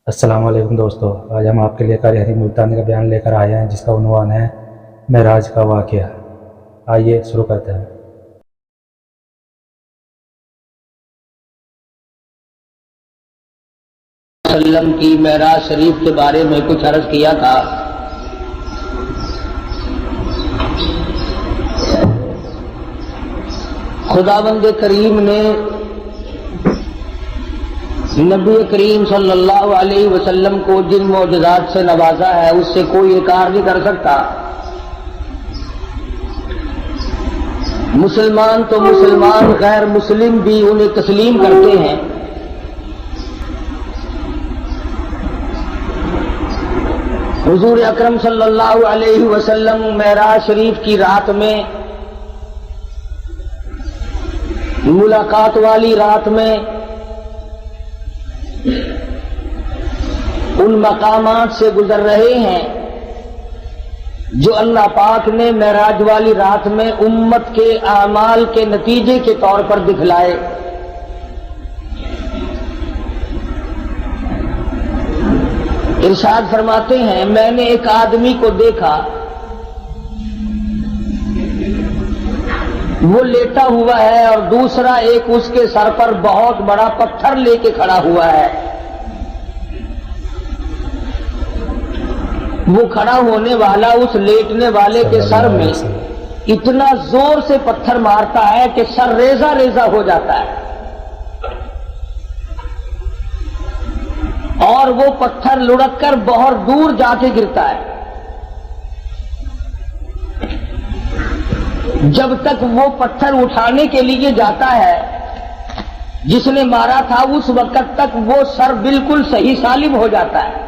السلام علیکم دوستو، آج ہم آپ کے لیے قاری حدیث ملتانی کا بیان لے کر آئے ہیں جس کا عنوان ہے معراج کا واقعہ۔ آئیے شروع کرتے ہیں۔ وسلم کی معراج شریف کے بارے میں کچھ عرض کیا تھا۔ خداوند کریم نے نبی کریم صلی اللہ علیہ وسلم کو جن معجزات سے نوازا ہے اس سے کوئی انکار نہیں کر سکتا۔ مسلمان تو مسلمان، غیر مسلم بھی انہیں تسلیم کرتے ہیں۔ حضور اکرم صلی اللہ علیہ وسلم معراج شریف کی رات میں، ملاقات والی رات میں، ان مقامات سے گزر رہے ہیں جو اللہ پاک نے معراج والی رات میں امت کے اعمال کے نتیجے کے طور پر دکھلائے۔ ارشاد فرماتے ہیں، میں نے ایک آدمی کو دیکھا، وہ لیٹا ہوا ہے اور دوسرا ایک اس کے سر پر بہت بڑا پتھر لے کے کھڑا ہوا ہے۔ وہ کھڑا ہونے والا اس لیٹنے والے کے سر میں اتنا زور سے پتھر مارتا ہے کہ سر ریزہ ریزہ ہو جاتا ہے، اور وہ پتھر لڑک کر بہت دور جا کے گرتا ہے۔ جب تک وہ پتھر اٹھانے کے لیے جاتا ہے جس نے مارا تھا، اس وقت تک وہ سر بالکل صحیح سالم ہو جاتا ہے،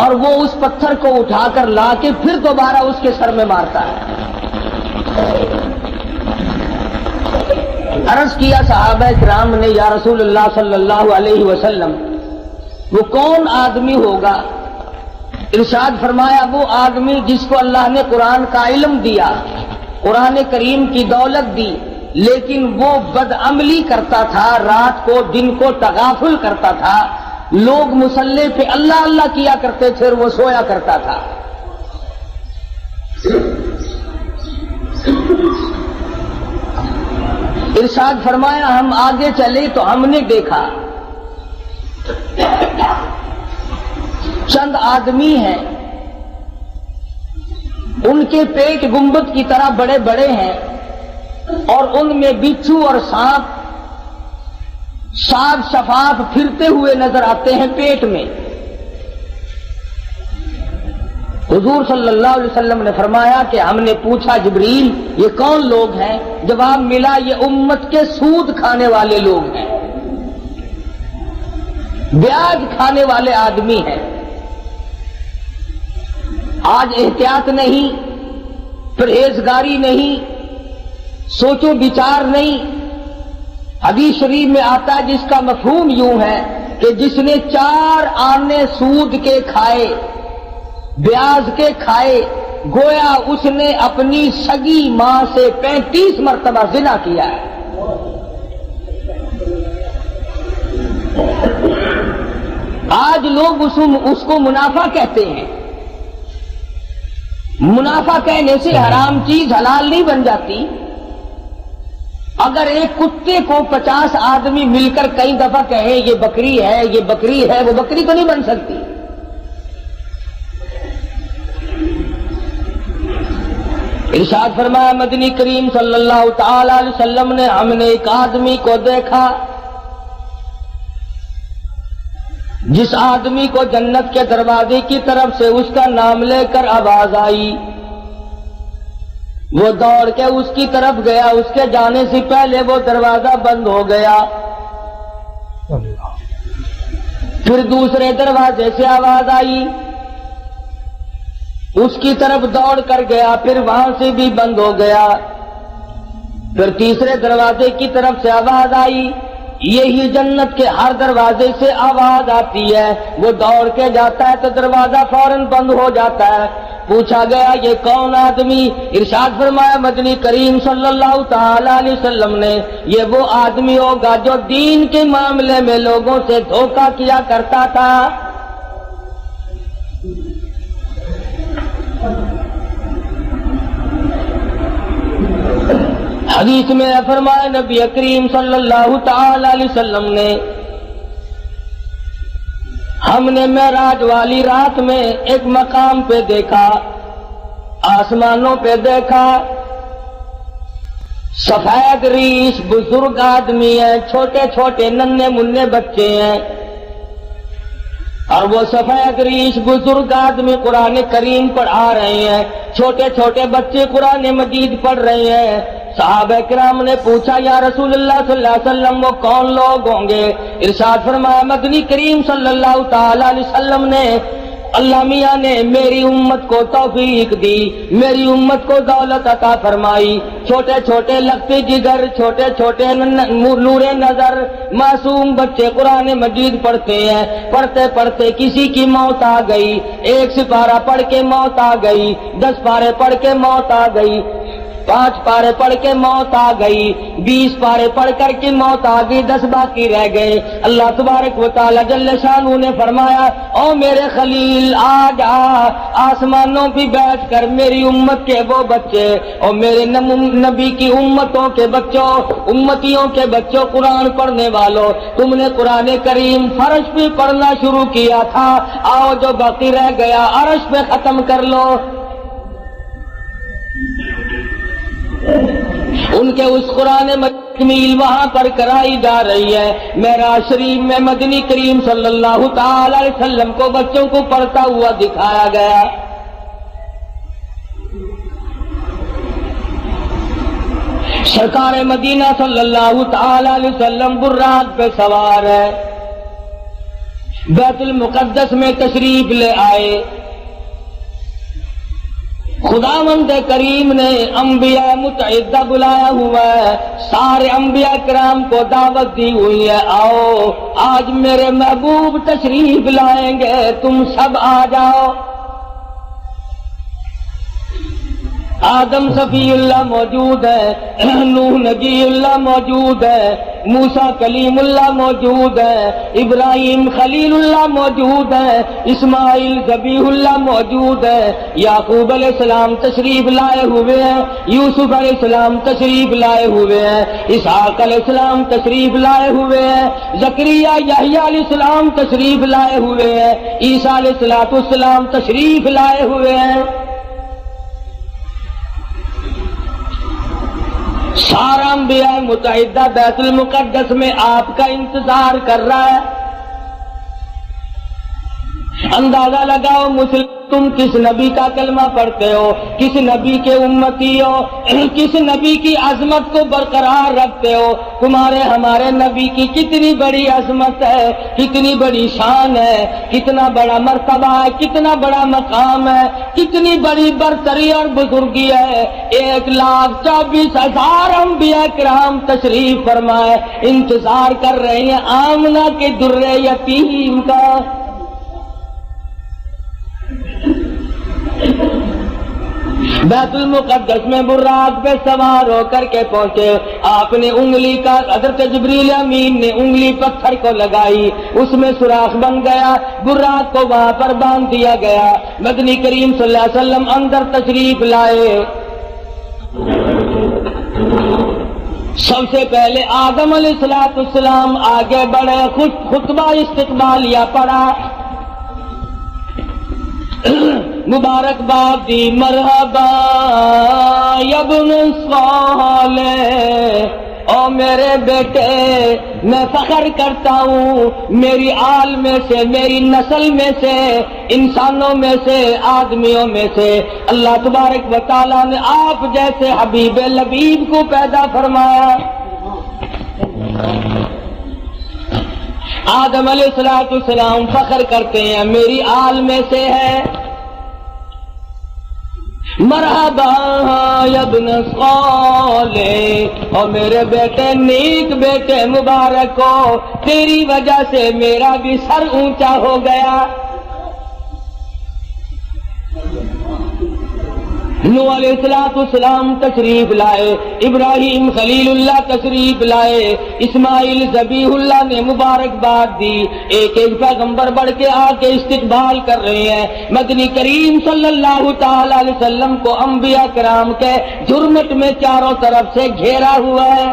اور وہ اس پتھر کو اٹھا کر لا کے پھر دوبارہ اس کے سر میں مارتا ہے۔ عرض کیا صحابہ کرام نے، یا رسول اللہ صلی اللہ علیہ وسلم، وہ کون آدمی ہوگا؟ ارشاد فرمایا، وہ آدمی جس کو اللہ نے قرآن کا علم دیا، قرآن کریم کی دولت دی، لیکن وہ بدعملی کرتا تھا، رات کو دن کو تغافل کرتا تھا، لوگ مصلی پہ اللہ اللہ کیا کرتے تھے اور وہ سویا کرتا تھا۔ ارشاد فرمایا، ہم آگے چلے تو ہم نے دیکھا چند آدمی ہیں، ان کے پیٹ گنبد کی طرح بڑے بڑے ہیں، اور ان میں بچھو اور سانپ صاف شفاف پھرتے ہوئے نظر آتے ہیں پیٹ میں۔ حضور صلی اللہ علیہ وسلم نے فرمایا کہ ہم نے پوچھا، جبریل یہ کون لوگ ہیں؟ جواب ملا، یہ امت کے سود کھانے والے لوگ ہیں، بیاج کھانے والے آدمی ہیں۔ آج احتیاط نہیں، پرہیزگاری نہیں، سوچو بچار نہیں۔ حدیث شریف میں آتا ہے جس کا مفہوم یوں ہے کہ جس نے 4 آنے سود کے کھائے، بیاج کے کھائے، گویا اس نے اپنی سگی ماں سے 35 مرتبہ زنا کیا ہے۔ آج لوگ اس کو منافع کہتے ہیں۔ منافع کہنے سے حرام چیز حلال نہیں بن جاتی۔ اگر ایک کتے کو 50 آدمی مل کر کئی دفعہ کہیں یہ بکری ہے، یہ بکری ہے، وہ بکری تو نہیں بن سکتی۔ ارشاد فرمایا مدنی کریم صلی اللہ تعالی علیہ وسلم نے، ہم نے ایک آدمی کو دیکھا جس آدمی کو جنت کے دروازے کی طرف سے اس کا نام لے کر آواز آئی، وہ دوڑ کے اس کی طرف گیا، اس کے جانے سے پہلے وہ دروازہ بند ہو گیا۔ پھر دوسرے دروازے سے آواز آئی، اس کی طرف دوڑ کر گیا، پھر وہاں سے بھی بند ہو گیا۔ پھر تیسرے دروازے کی طرف سے آواز آئی، یہی جنت کے ہر دروازے سے آواز آتی ہے، وہ دوڑ کے جاتا ہے تو دروازہ فوراً بند ہو جاتا ہے۔ پوچھا گیا یہ کون آدمی؟ ارشاد فرمایا مدنی کریم صلی اللہ تعالی علیہ وسلم نے یہ وہ آدمی ہوگا جو دین کے معاملے میں لوگوں سے دھوکہ کیا کرتا تھا۔ حدیث میں فرمایا نبی کریم صلی اللہ تعالی علیہ وسلم نے ہم نے معراج والی رات میں ایک مقام پہ دیکھا، آسمانوں پہ دیکھا، سفید ریش بزرگ آدمی ہیں، چھوٹے چھوٹے ننھے منھے بچے ہیں، اور وہ سفید ریش بزرگ آدمی قرآن کریم پڑھا رہے ہیں، چھوٹے چھوٹے بچے قرآن مجید پڑھ رہے ہیں۔ صحابہ کرام نے پوچھا یا رسول اللہ صلی اللہ علیہ وسلم وہ کون لوگ ہوں گے؟ ارشاد فرمایا مدنی کریم صلی اللہ تعالی علیہ وسلم نے اللہ میاں نے میری امت کو توفیق دی، میری امت کو دولت عطا فرمائی، چھوٹے چھوٹے لگتے جگر، چھوٹے چھوٹے نور نظر معصوم بچے قرآن مجید پڑھتے ہیں، پڑھتے پڑھتے کسی کی موت آ گئی، 1 سپارہ پڑھ کے موت آ گئی، 10 پارے پڑھ کے موت آ گئی، 5 پارے پڑھ کے موت آ گئی، 20 پارے پڑھ کر کے موت آ گئی، 10 باقی رہ گئے۔ اللہ تبارک و تعالی جل شانہ نے فرمایا او میرے خلیل آ جا، آسمانوں پہ بیٹھ کر میری امت کے وہ بچے اور میرے نبی کی امتوں کے بچوں، امتیوں کے بچوں، قرآن پڑھنے والوں، تم نے قرآن کریم فرش پہ پڑھنا شروع کیا تھا، آؤ جو باقی رہ گیا عرش پہ ختم کر لو۔ ان کے اس قرآن تکمیل وہاں پر کرائی جا رہی ہے۔ معراج شریف میں مدنی کریم صلی اللہ تعالی علیہ وسلم کو بچوں کو پڑھتا ہوا دکھایا گیا۔ سرکار مدینہ صلی اللہ تعالی علیہ وسلم براق پہ سوار ہے، بیت المقدس میں تشریف لے آئے۔ خداوند کریم نے انبیاء متعدہ بلایا ہوا ہے، سارے انبیاء کرام کو دعوت دی ہوئی ہے، آؤ آج میرے محبوب تشریف لائیں گے، تم سب آ جاؤ۔ آدم صفی اللہ موجود ہے، نوح نجی اللہ موجود ہے، موسیٰ کلیم اللہ موجود ہے، ابراہیم خلیل اللہ موجود ہے، اسماعیل ذبیح اللہ موجود ہے، یعقوب علیہ السلام تشریف لائے ہوئے ہیں، یوسف علیہ السلام تشریف لائے ہوئے ہیں، اسحاق علیہ السلام تشریف لائے ہوئے ہیں، زکریا یحییٰ علیہ السلام تشریف لائے ہوئے ہیں، عیسیٰ علیہ السلام تشریف لائے ہوئے ہیں۔ سارا انبیاء متحدہ بیت المقدس میں آپ کا انتظار کر رہا ہے۔ اندازہ لگاؤ مسلم تم کس نبی کا کلمہ پڑھتے ہو، کس نبی کے امتی ہو، کس نبی کی عظمت کو برقرار رکھتے ہو۔ تمہارے ہمارے نبی کی کتنی بڑی عظمت ہے، کتنی بڑی شان ہے، کتنا بڑا مرتبہ ہے، کتنا بڑا مقام ہے، کتنی بڑی برتری اور بزرگی ہے۔ 1,24,000 انبیاء کرام تشریف فرمائے انتظار کر رہے ہیں آمنہ کے در یتیم کا۔ بیت المقدس میں براق پہ سوار ہو کر کے پہنچے، آپ نے انگلی کا، حضرت جبریل امین نے انگلی پتھر کو لگائی، اس میں سوراخ بن گیا، براق کو وہاں پر باندھ دیا گیا۔ مدنی کریم صلی اللہ علیہ وسلم اندر تشریف لائے۔ سب سے پہلے آدم علیہ السلام آگے بڑھے، خطبہ استقبالیہ پڑھا، مبارکباد دی، مرحبا یا ابن صالح، او میرے بیٹے میں فخر کرتا ہوں میری آل میں سے، میری نسل میں سے، انسانوں میں سے، آدمیوں میں سے اللہ تبارک و تعالیٰ نے آپ جیسے حبیب لبیب کو پیدا فرمایا۔ آدم علیہ السلام فخر کرتے ہیں میری آل میں سے ہے، مرحبا یا ابن صالح، اور میرے بیٹے نیک بیٹے مبارک ہو، تیری وجہ سے میرا بھی سر اونچا ہو گیا۔ نوح علیہ السلام تشریف لائے، ابراہیم خلیل اللہ تشریف لائے، اسماعیل ذبیح اللہ نے مبارکباد دی، ایک ایک پیغمبر بڑھ کے آ کے استقبال کر رہے ہیں۔ مدنی کریم صلی اللہ تعالی علیہ وسلم کو انبیاء کرام کے جھرمٹ میں چاروں طرف سے گھیرا ہوا ہے۔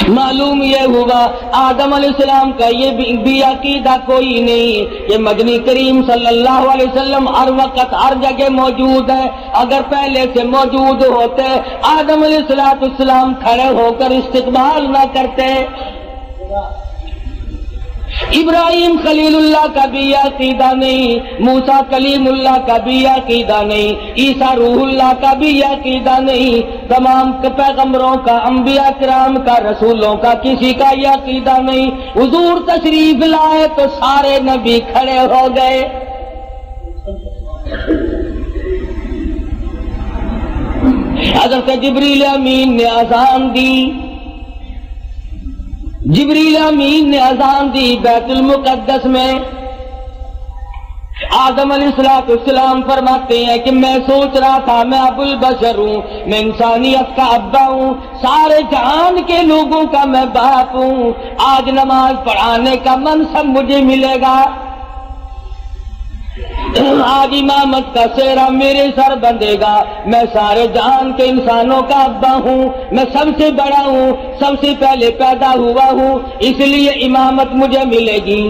معلوم یہ ہوا آدم علیہ السلام کا یہ بھی عقیدہ کوئی نہیں کہ مدنی کریم صلی اللہ علیہ وسلم ہر وقت ہر جگہ موجود ہے۔ اگر پہلے سے موجود ہوتے آدم علیہ السلام کھڑے ہو کر استقبال نہ کرتے۔ ابراہیم خلیل اللہ کا بھی عقیدہ نہیں، موسیٰ کلیم اللہ کا بھی عقیدہ نہیں، عیسیٰ روح اللہ کا بھی عقیدہ نہیں، تمام پیغمبروں کا، انبیاء کرام کا، رسولوں کا کسی کا یہ عقیدہ نہیں۔ حضور تشریف لائے تو سارے نبی کھڑے ہو گئے۔ حضرت جبریل امین نے اذان دی، جبریل امین نے اذان دی بیت المقدس میں۔ آدم علیہ السلام فرماتے ہیں کہ میں سوچ رہا تھا میں ابو البشر ہوں، میں انسانیت کا ابا ہوں، سارے جہان کے لوگوں کا میں باپ ہوں، آج نماز پڑھانے کا منصب مجھے ملے گا، آج امامت کا سہرا میرے سر بندھے گا، میں سارے جہان کے انسانوں کا ابا ہوں، میں سب سے بڑا ہوں، سب سے پہلے پیدا ہوا ہوں، اس لیے امامت مجھے ملے گی۔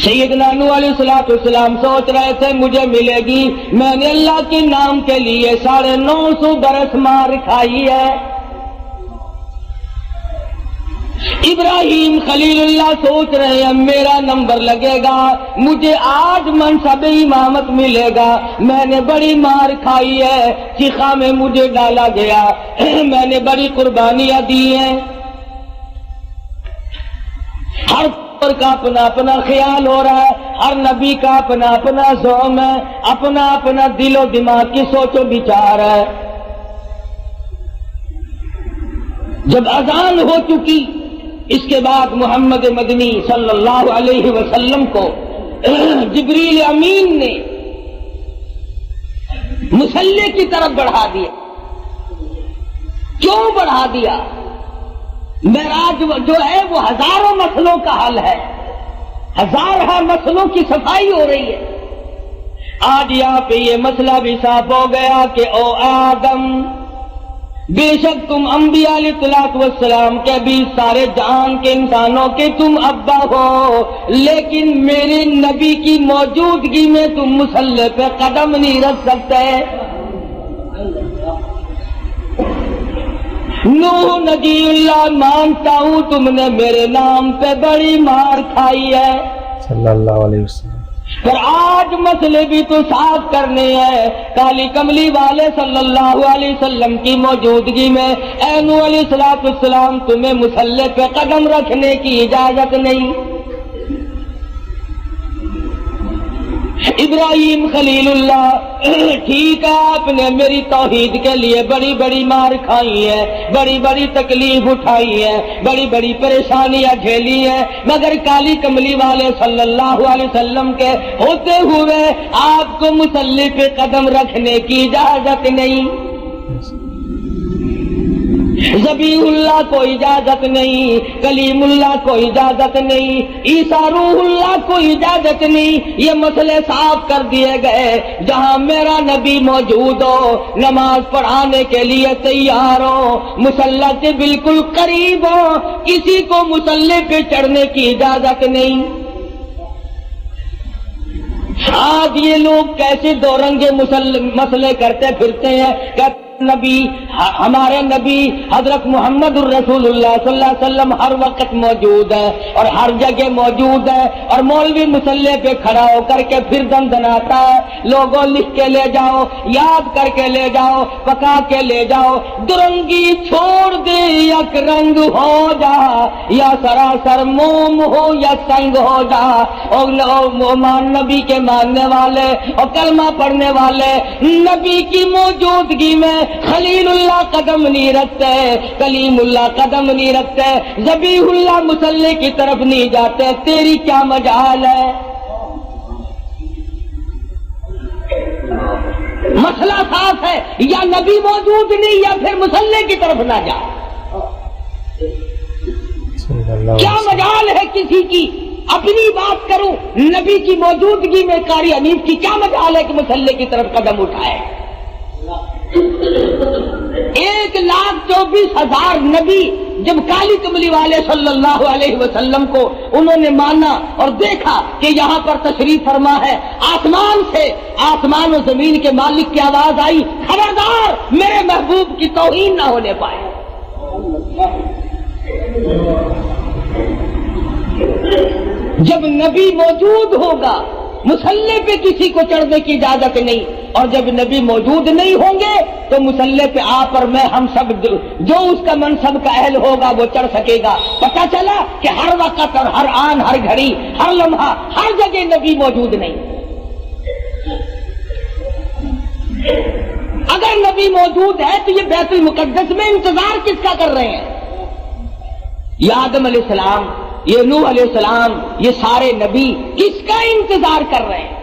سیدنا نوح علیہ السلام سوچ رہے تھے مجھے ملے گی، میں نے اللہ کے نام کے لیے 950 برس مار کھائی ہے۔ ابراہیم خلیل اللہ سوچ رہے ہیں میرا نمبر لگے گا، مجھے آج منصب امامت ملے گا، میں نے بڑی مار کھائی ہے، چیخا میں مجھے ڈالا گیا، میں نے بڑی قربانیاں دی ہیں۔ ہر کا اپنا اپنا خیال ہو رہا ہے، ہر نبی کا اپنا اپنا زوم ہے، اپنا اپنا دل و دماغ کی سوچ و بچار ہے۔ جب اذان ہو چکی اس کے بعد محمد مدنی صلی اللہ علیہ وسلم کو جبریل امین نے مصلی کی طرف بڑھا دیا۔ کیوں بڑھا دیا؟ معراج جو ہے وہ ہزاروں مسئلوں کا حل ہے، ہزارہ مسئلوں کی صفائی ہو رہی ہے۔ آج یہاں پہ یہ مسئلہ بھی صاف ہو گیا کہ او آدم، بے شک تم انبیاء علیہ السلام کے بھی سارے جہان کے انسانوں کے تم ابا ہو، لیکن میرے نبی کی موجودگی میں تم مصلی پہ قدم نہیں رکھ سکتے۔ نوح نبی اللہ مانتا ہوں تم نے میرے نام پہ بڑی مار کھائی ہے، صلی اللہ علیہ وسلم، پر آج مسئلے بھی تو صاف کرنے ہیں۔ کالی کملی والے صلی اللہ علیہ وسلم کی موجودگی میں اے نوح علیہ السلام تمہیں مصلی پہ قدم رکھنے کی اجازت نہیں۔ ابراہیم خلیل اللہ ٹھیک ہے آپ نے میری توحید کے لیے بڑی بڑی مار کھائی ہے، بڑی بڑی تکلیف اٹھائی ہے، بڑی بڑی پریشانیاں جھیلی ہیں، مگر کالی کملی والے صلی اللہ علیہ وسلم کے ہوتے ہوئے آپ کو مصلی پہ قدم رکھنے کی اجازت نہیں۔ ذبیح اللہ کو اجازت نہیں، کلیم اللہ کو اجازت نہیں، عیسیٰ روح اللہ کو اجازت نہیں۔ یہ مسئلے صاف کر دیے گئے، جہاں میرا نبی موجود ہو، نماز پڑھانے کے لیے تیار ہو، مصلی سے بالکل قریب ہو، کسی کو مصلی پہ چڑھنے کی اجازت نہیں۔ آج یہ لوگ کیسے دو رنگے مسئلے کرتے پھرتے ہیں کہ نبی ہمارے نبی حضرت محمد الرسول اللہ صلی اللہ علیہ وسلم ہر وقت موجود ہے اور ہر جگہ موجود ہے، اور مولوی مصلی پہ کھڑا ہو کر کے پھر دندناتا ہے، لوگوں لکھ کے لے جاؤ، یاد کر کے لے جاؤ، پکا کے لے جاؤ، درنگی چھوڑ دے یک رنگ ہو جا، یا سراسر موم ہو یا سنگ ہو جا۔ اور نبی کے ماننے والے اور کلمہ پڑھنے والے نبی کی موجودگی میں خلیل اللہ قدم نہیں رکھتے، کلیم اللہ قدم نہیں رکھتے، ذبیح اللہ مصلی کی طرف نہیں جاتے، تیری کیا مجال ہے؟ مسئلہ صاف ہے، یا نبی موجود نہیں یا پھر مصلی کی طرف نہ جا۔ کیا مجال ہے کسی کی؟ اپنی بات کروں، نبی کی موجودگی میں قاری حنیف کی کیا مجال ہے کہ مصلی کی طرف قدم اٹھائے؟ 1,24,000 نبی جب کالی کملی والے صلی اللہ علیہ وسلم کو انہوں نے مانا اور دیکھا کہ یہاں پر تشریف فرما ہے، آسمان سے، آسمان و زمین کے مالک کی آواز آئی، خبردار میرے محبوب کی توہین نہ ہونے پائے۔ جب نبی موجود ہوگا مصلی پہ کسی کو چڑھنے کی اجازت نہیں، اور جب نبی موجود نہیں ہوں گے تو مصلی پہ آپ اور میں، ہم سب جو اس کا منصب کا اہل ہوگا وہ چڑھ سکے گا۔ پتہ چلا کہ ہر وقت اور ہر آن، ہر گھڑی، ہر لمحہ، ہر جگہ نبی موجود نہیں۔ اگر نبی موجود ہے تو یہ بیت المقدس میں انتظار کس کا کر رہے ہیں؟ یہ آدم علیہ السلام، یہ نوح علیہ السلام، یہ سارے نبی کس کا انتظار کر رہے ہیں؟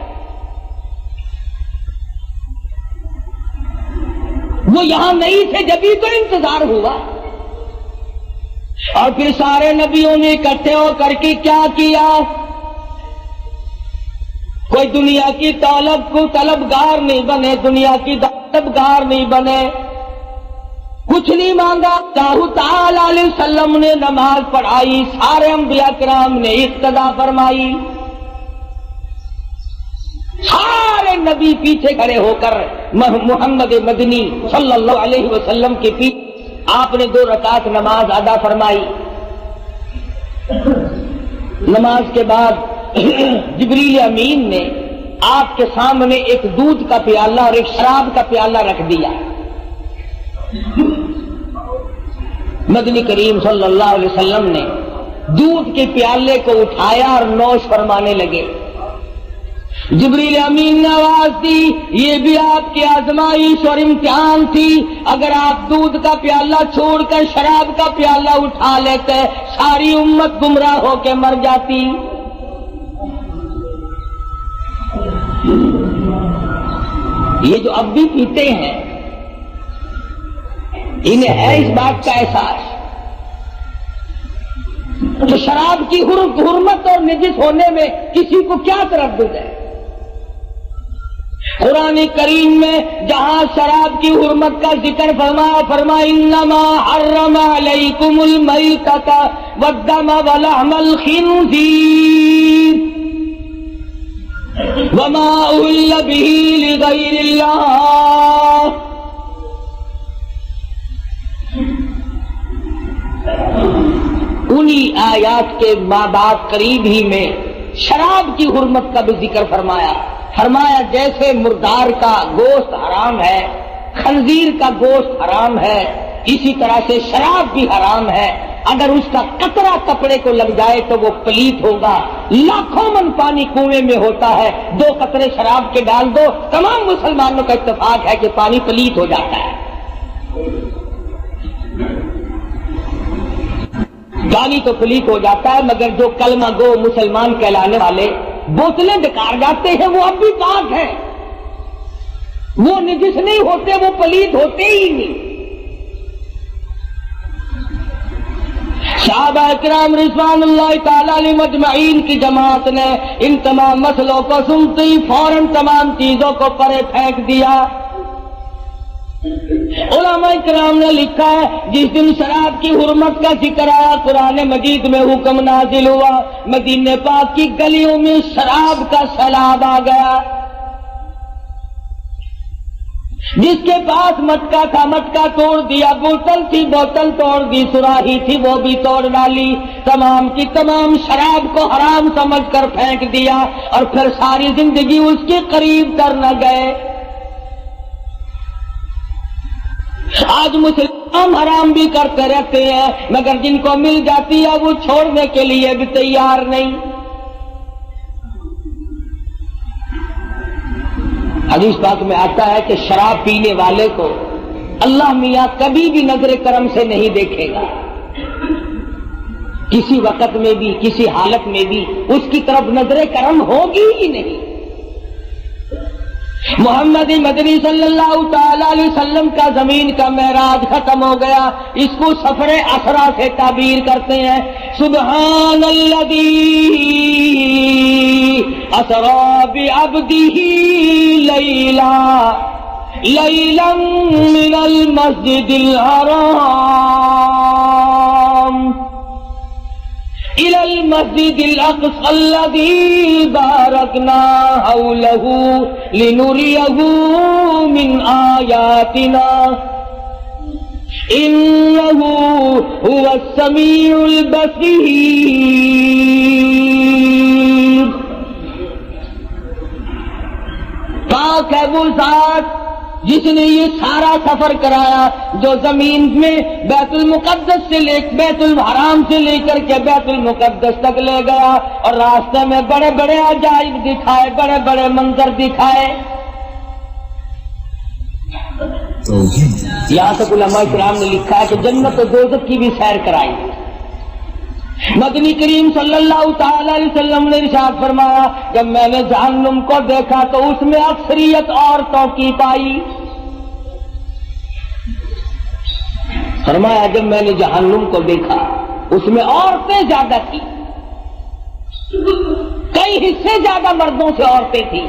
وہ یہاں نہیں تھے جبھی تو انتظار ہوا۔ اور پھر سارے نبیوں نے اکٹھے ہو کر کے کیا کیا؟ کوئی دنیا کی طلبگار نہیں بنے، دنیا کی طلبگار نہیں بنے، کچھ نہیں مانگا۔ اللہ تعالی علیہ وسلم نے نماز پڑھائی، سارے انبیاء کرام نے اقتدا فرمائی، سارے نبی پیچھے کھڑے ہو کر محمد مدنی صلی اللہ علیہ وسلم کے پیچھے آپ نے 2 رکعت نماز ادا فرمائی۔ نماز کے بعد جبریل امین نے آپ کے سامنے ایک دودھ کا پیالہ اور ایک شراب کا پیالہ رکھ دیا۔ مدنی کریم صلی اللہ علیہ وسلم نے دودھ کے پیالے کو اٹھایا اور نوش فرمانے لگے۔ جبریل امین نے آواز دی، یہ بھی آپ کی آزمائش اور امتحان تھی، اگر آپ دودھ کا پیالہ چھوڑ کر شراب کا پیالہ اٹھا لیتے ساری امت گمراہ ہو کے مر جاتی۔ یہ جو اب بھی پیتے ہیں انہیں ہے اس بات کا احساس کہ شراب کی حرمت اور نجس ہونے میں کسی کو کیا تردد ہے؟ قرآن کریم میں جہاں شراب کی حرمت کا ذکر فرمایا انما حرم علیکم المیتۃ والدم ولحم الخنزیر وما اہل به لغیر اللہ۔ انہی آیات کے بعد قریب ہی میں شراب کی حرمت کا بھی ذکر فرمایا جیسے مردار کا گوشت حرام ہے، خنزیر کا گوشت حرام ہے، اسی طرح سے شراب بھی حرام ہے۔ اگر اس کا قطرہ کپڑے کو لگ جائے تو وہ پلیت ہوگا۔ لاکھوں من پانی کنویں میں ہوتا ہے، 2 قطرے شراب کے ڈال دو، تمام مسلمانوں کا اتفاق ہے کہ پانی پلیت ہو جاتا ہے۔ پانی تو پلیت ہو جاتا ہے، مگر جو کلمہ گو مسلمان کہلانے والے بوتلیں ڈکار جاتے ہیں وہ اب بھی پاک ہیں، وہ نجس نہیں ہوتے، وہ پلیت ہوتے ہی نہیں۔ صحابہ کرام رضوان اللہ تعالی علیہم اجمعین کی جماعت نے ان تمام مسئلوں کو سنتے ہی فوراً تمام چیزوں کو پرے پھینک دیا۔ علماء کرام نے لکھا ہے جس دن شراب کی حرمت کا ذکر آیا قرآن مجید میں حکم نازل ہوا، مدینے پاک کی گلیوں میں شراب کا سیلاب آ گیا۔ جس کے پاس مٹکا تھا مٹکا توڑ دیا، بوتل تھی بوتل توڑ دی، سراہی تھی وہ بھی توڑ ڈالی، تمام کی تمام شراب کو حرام سمجھ کر پھینک دیا، اور پھر ساری زندگی اس کے قریب کر نہ گئے۔ آج مسلمان حرام بھی کرتے رہتے ہیں، مگر جن کو مل جاتی ہے وہ چھوڑنے کے لیے بھی تیار نہیں۔ حدیث پاک میں آتا ہے کہ شراب پینے والے کو اللہ میاں کبھی بھی نظر کرم سے نہیں دیکھے گا، کسی وقت میں بھی کسی حالت میں بھی اس کی طرف نظر کرم ہوگی ہی نہیں۔ محمد مدنی صلی اللہ تعالی علیہ وسلم کا زمین کا معراج ختم ہو گیا، اس کو سفر اسرا سے تعبیر کرتے ہیں۔ سبحان الذی اسری بعبدہ لیلا من المسجد الحرام إلى المسجد الأقصى الذي باركنا حوله لنريه من آياتنا إنه هو السميع البصير۔ پاک ہے وہ ذات جس نے یہ سارا سفر کرایا، جو زمین میں بیت المقدس سے بیت الحرام سے لے کر کے بیت المقدس تک لے گیا، اور راستے میں بڑے بڑے عجائب دکھائے، بڑے بڑے منظر دکھائے۔ یہاں تک علماء کرام نے لکھا ہے کہ جنت و دوزخ کی بھی سیر کرائی۔ مدنی کریم صلی اللہ تعالی علیہ وسلم نے ارشاد فرمایا، جب میں نے جہنم کو دیکھا تو اس میں اکثریت عورتوں کی پائی۔ فرمایا جب میں نے جہنم کو دیکھا اس میں عورتیں زیادہ تھی، کئی حصے زیادہ مردوں سے عورتیں تھیں۔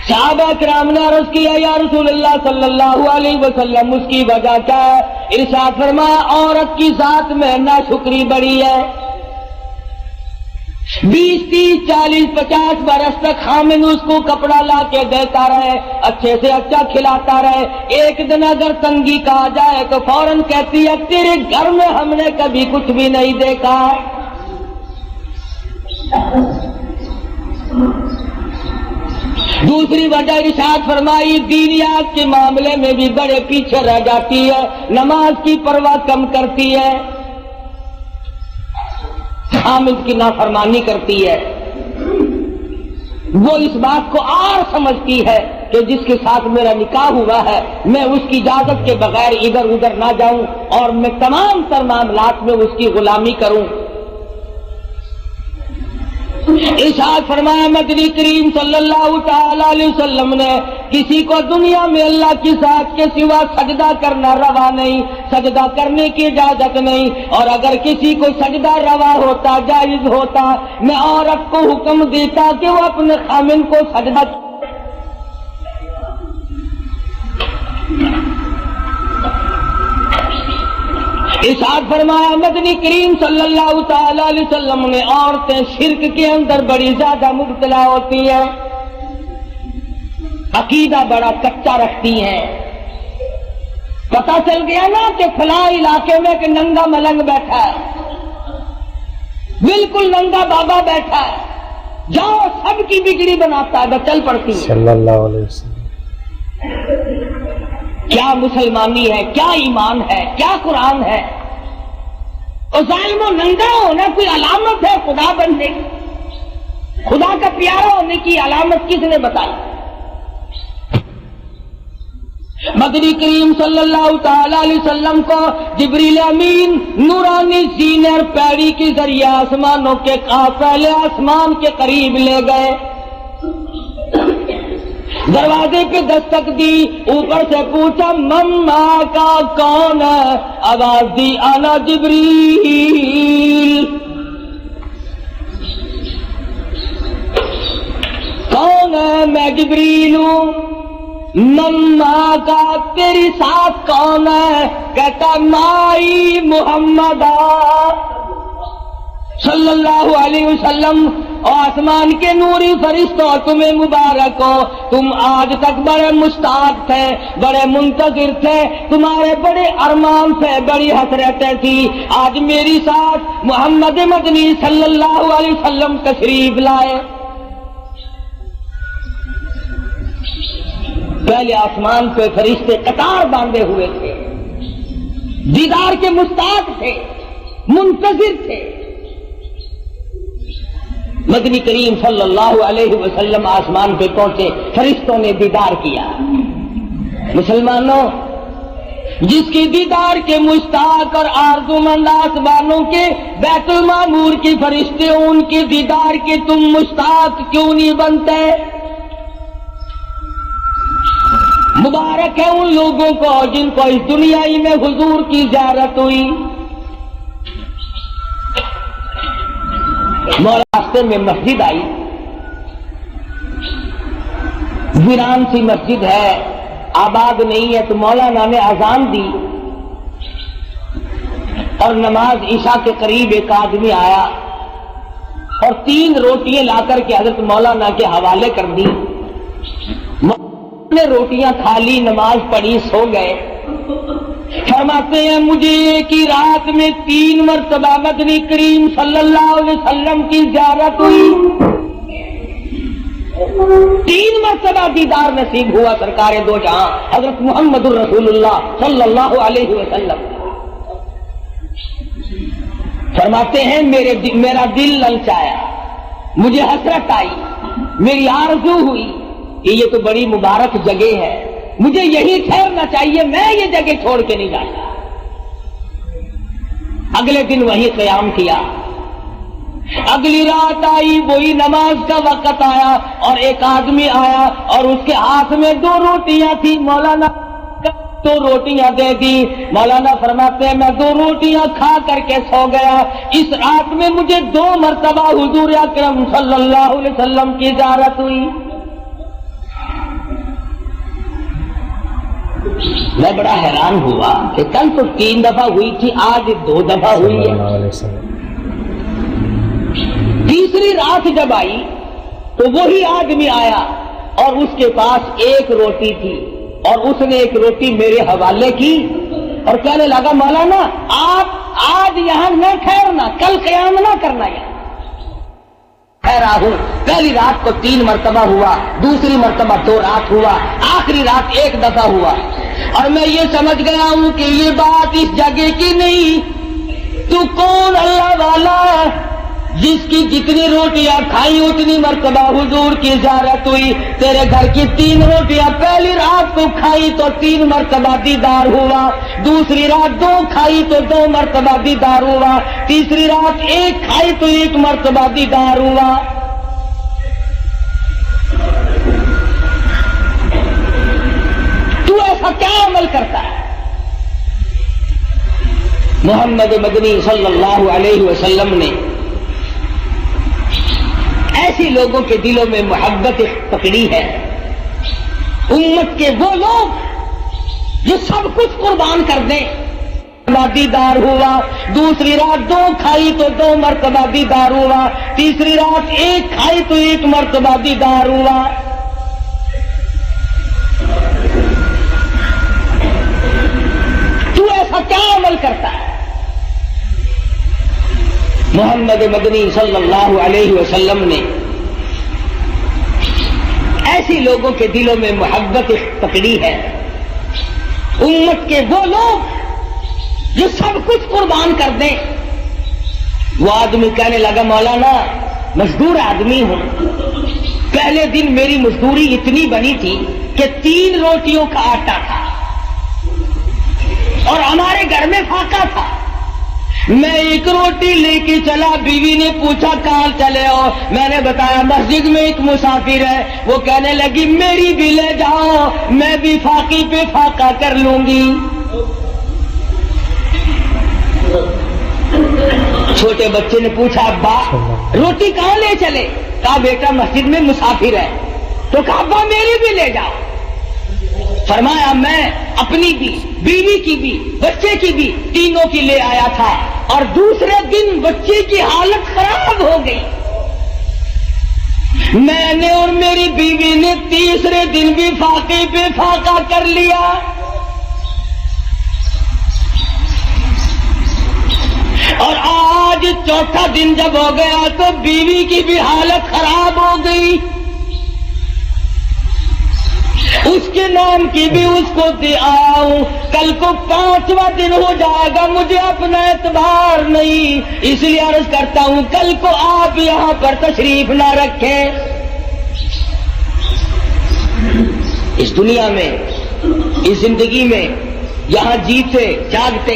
صحابہ کرام نے عرض کیا یا رسول اللہ صلی اللہ علیہ وسلم اس کی وجہ کیا ہے؟ ارشاد فرمایا عورت کی ذات میں ناشکری بڑی ہے، 20 30 40 50 برس تک خامن اس کو کپڑا لا کے دیتا رہے، اچھے سے اچھا کھلاتا رہے، ایک دن اگر تنگی کہا جائے تو فوراً کہتی ہے تیرے گھر میں ہم نے کبھی کچھ بھی نہیں دیکھا۔ دوسری وجہ ارشاد فرمائی دینیات کے معاملے میں بھی بڑے پیچھے رہ جاتی ہے، نماز کی پرواہ کم کرتی ہے، خامد کی نافرمانی کرتی ہے۔ وہ اس بات کو اور سمجھتی ہے کہ جس کے ساتھ میرا نکاح ہوا ہے میں اس کی اجازت کے بغیر ادھر ادھر نہ جاؤں اور میں تمام تر معاملات میں اس کی غلامی کروں۔ ارشاد فرمایا مدنی کریم صلی اللہ تعالی علیہ وسلم نے کسی کو دنیا میں اللہ کی ذات کے سوا سجدہ کرنا روا نہیں، سجدہ کرنے کی اجازت نہیں، اور اگر کسی کو سجدہ روا ہوتا جائز ہوتا میں عورت کو حکم دیتا کہ وہ اپنے خامن کو سجدہ۔ ارشاد فرمایا مدنی کریم صلی اللہ تعالی علیہ وسلم نے عورتیں شرک کے اندر بڑی زیادہ مبتلا ہوتی ہیں، عقیدہ بڑا کچا رکھتی ہیں۔ پتہ چل گیا نا کہ فلاں علاقے میں کہ ننگا ملنگ بیٹھا ہے، بالکل ننگا بابا بیٹھا ہے، جاؤ سب کی بگڑی بناتا ہے، چل پڑتی ہے۔ صلی اللہ علیہ وسلم کیا مسلمانی ہے، کیا ایمان ہے، کیا قرآن ہے؟ اور ظالم و ننگا ہونا کوئی علامت ہے خدا بننے کی؟ خدا کا پیارا ہونے کی علامت کس نے بتائی؟ مدنی کریم صلی اللہ تعالی علیہ وسلم کو جبریل امین نورانی سینے اور پیڑی کے ذریعے آسمانوں کے پہلے آسمان کے قریب لے گئے، دروازے پہ دستک دی، اوپر سے پوچھا مما کا کون ہے؟ آواز دی انا جبریل۔ کون ہے؟ میں جبریل ہوں۔ مما کا تیری ساتھ کون ہے؟ کہتا مائی محمد صلی اللہ علیہ وسلم۔ آسمان کے نوری فرشتوں تمہیں مبارک ہو، تم آج تک بڑے مشتاق تھے، بڑے منتظر تھے، تمہارے بڑے ارمان تھے، بڑی حسرتیں تھی، آج میری ساتھ محمد مدنی صلی اللہ علیہ وسلم تشریف لائے۔ پہلے آسمان پہ فرشتے قطار باندھے ہوئے تھے، دیدار کے مشتاق تھے، منتظر تھے۔ مدنی کریم صلی اللہ علیہ وسلم آسمان پہ پہنچے، فرشتوں نے دیدار کیا۔ مسلمانوں جس کی دیدار کے مشتاق اور آرزومند آسمانوں کے بیت المعمور کی فرشتے ان کی دیدار کے تم مشتاق کیوں نہیں بنتے؟ مبارک ہے ان لوگوں کو جن کو اس دنیا ہی میں حضور کی زیارت ہوئی۔ مولا راستے میں مسجد آئی، ویران سی مسجد ہے، آباد نہیں ہے، تو مولانا نے اذان دی اور نماز عشاء کے قریب ایک آدمی آیا اور 3 روٹیاں لا کر کے حضرت مولانا کے حوالے کر دی۔ نے روٹیاں کھا لی، نماز پڑھی، سو گئے۔ فرماتے ہیں مجھے ایک ہی رات میں 3 مرتبہ مدنی کریم صلی اللہ علیہ وسلم کی زیارت ہوئی، 3 مرتبہ دیدار نصیب ہوا سرکار دو جہاں حضرت محمد الرسول اللہ صلی اللہ علیہ وسلم۔ فرماتے ہیں میرا دل للچایا، مجھے حسرت آئی، میری آرزو ہوئی کہ یہ تو بڑی مبارک جگہ ہے، مجھے یہی ٹھہرنا چاہیے، میں یہ جگہ چھوڑ کے نہیں جاتا۔ اگلے دن وہی قیام کیا، اگلی رات آئی، وہی نماز کا وقت آیا اور ایک آدمی آیا اور اس کے ہاتھ میں 2 روٹیاں تھی، مولانا 2 روٹیاں دے دی۔ مولانا فرماتے ہیں میں 2 روٹیاں کھا کر کے سو گیا، اس رات میں مجھے 2 مرتبہ حضور اکرم صلی اللہ علیہ وسلم کی زیارت ہوئی۔ میں بڑا حیران ہوا کہ کل تو 3 دفعہ ہوئی تھی، آج 2 دفعہ ہوئی ہے۔ تیسری رات جب آئی تو وہی آدمی آیا اور اس کے پاس 1 روٹی تھی اور اس نے 1 روٹی میرے حوالے کی اور کہنے لگا مولانا آپ آج یہاں نہ ٹھہرنا، کل قیام نہ کرنا۔ یہاں ٹھہرا ہوں، پہلی رات کو 3 مرتبہ ہوا، دوسری مرتبہ 2 رات ہوا، آخری رات 1 دفعہ ہوا، اور میں یہ سمجھ گیا ہوں کہ یہ بات اس جگہ کی نہیں، تو کون اللہ والا جس کی جتنی روٹیاں کھائی اتنی مرتبہ حضور کی زیارت ہوئی۔ تیرے گھر کی 3 روٹیاں پہلی رات کو کھائی تو 3 مرتبہ دیدار ہوا، دوسری رات 2 کھائی تو 2 مرتبہ دیدار ہوا، تیسری رات 1 کھائی تو 1 مرتبہ دیدار ہوا۔ تو ایسا کیا عمل کرتا ہے؟ محمد مدنی صلی اللہ علیہ وسلم نے ایسی لوگوں کے دلوں میں محبت پکڑی ہے، امت کے وہ لوگ جو سب کچھ قربان کر دیں۔ دیدار ہوا، دوسری رات 2 کھائی تو 2 مرتبہ دیدار ہوا، تیسری رات 1 کھائی تو 1 مرتبہ دیدار ہوا۔ تو ایسا کیا عمل کرتا ہے؟ محمد مدنی صلی اللہ علیہ وسلم نے ایسی لوگوں کے دلوں میں محبت پکڑی ہے، امت کے وہ لوگ جو سب کچھ قربان کر دیں۔ وہ آدمی کہنے لگا مولانا مزدور آدمی ہوں، پہلے دن میری مزدوری اتنی بنی تھی کہ 3 روٹیوں کا آٹا تھا اور ہمارے گھر میں فاقہ تھا، میں 1 روٹی لے کے چلا، بیوی نے پوچھا کہاں چلے ہو؟ میں نے بتایا مسجد میں ایک مسافر ہے۔ وہ کہنے لگی میری بھی لے جاؤ، میں بھی فاقی پہ فاقہ کر لوں گی۔ چھوٹے بچے نے پوچھا ابا روٹی کہاں لے چلے؟ کہا بیٹا مسجد میں مسافر ہے۔ تو کہا ابا میری بھی لے جاؤ۔ فرمایا میں اپنی بھی، بیوی کی بھی، بچے کی بھی، تینوں کی لے آیا تھا، اور دوسرے دن بچے کی حالت خراب ہو گئی۔ میں نے اور میری بیوی نے تیسرے دن بھی فاقے پہ فاقہ کر لیا۔ اور آج 4تھا دن جب ہو گیا تو بیوی کی بھی حالت خراب ہو گئی، اس کے نام کی بھی اس کو دے آؤں، کل کو 5واں دن ہو جائے گا، مجھے اپنا اعتبار نہیں، اس لیے عرض کرتا ہوں کل کو آپ یہاں پر تشریف نہ رکھیں۔ اس دنیا میں، اس زندگی میں یہاں جیتے جاگتے